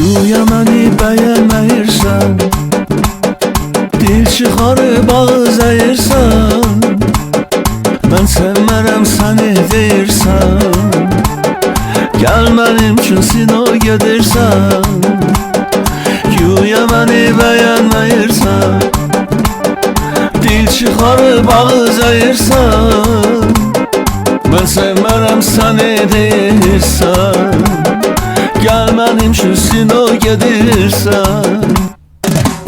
Güya məni bəyənməyirsən, dil çıxarıb ağız əyirsən. Mən sevmərəm səni deyirsən, gəl mənim üçün sino gedirsən. Güya məni bəyənməyirsən, dil çıxarıb ağız əyirsən. Mən sevmərəm səni deyirsən, gəl mənim üçün sino gedirsən.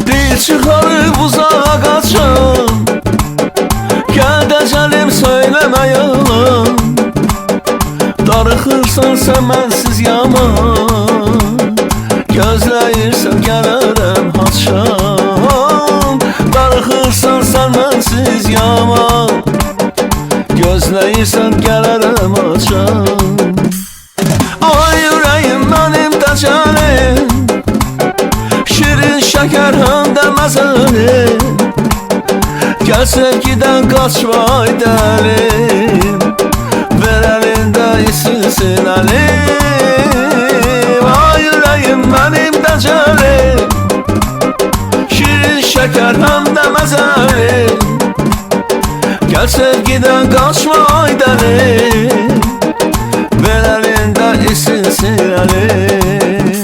Dil çıxarıb uzağa qaçan, gəl dəcəlim söyləmə yalan. Darıxırsan sən mənsiz yaman, gözləyirsən gələrəm haçan. Darıxırsan sən mənsiz yaman, gözləyirsən gələrəm haçan. Ay ürəyim mənim dəcəlim, şirin şəkər həm də məzəlim. Gəl sevgidən qaçma ay dəlim, ver əlində isinsin əlim. Ay ürəyim mənim dəcəlim, şirin şəkər həm də məzəlim. Gəl sevgidən qaçma ay dəlim, ver əlində isinsin əlim.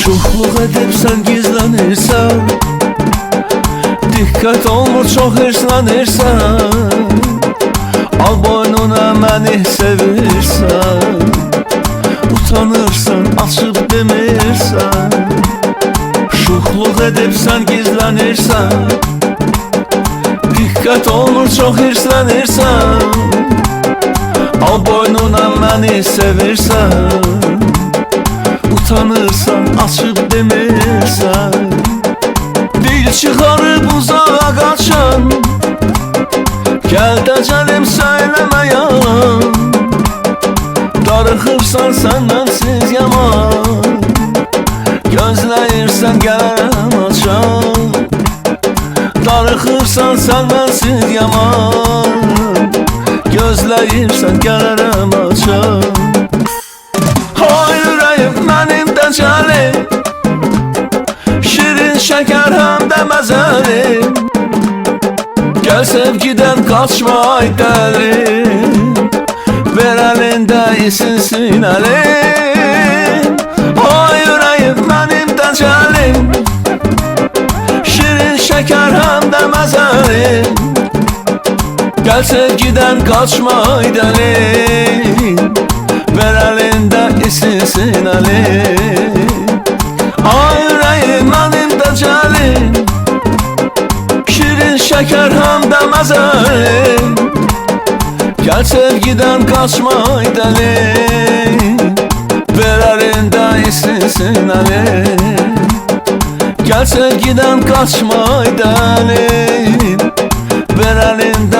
Şuxluq edib sən gizlənirsən, diqqət olmur çox hirslənirsən. Al boynuna məni sevirsən, utanırsan açıb demirsən. Şuxluq edib sən gizlənirsən, diqqət olmur çox hirslənirsən. Al boynuna məni sevirsən, utanırsan açıb demirsən. Dil çıxarıb uzağa qaçan, gəl dəcəlim söyləmə yalan. Darıxırsan sən mənsiz yaman, gözləyirsən gələrəm açan. Darıxırsan sən mənsiz yaman, gözləyirsən gələrəm açan. Ay ürəyim mənim dəcəlim, şirin şəkər həm də məzəlim. Gəl sevgidən qaçma ay dəlim, ver əlində isinsin əlim. Ay ürəyim mənim dəcəlim, şirin şəkər həm də məzəlim. Gəl sevgidən qaçma ay dəlim, ver əlində isinsin əlim. Ay ürəyim mənim dəcəlim, şirin şəkər həm də məzəlim. Gəl sevgidən qaçma ay dəlim, ver əlində isinsin əlim. Gəl sevgidən qaçma ay dəlim, ver əlində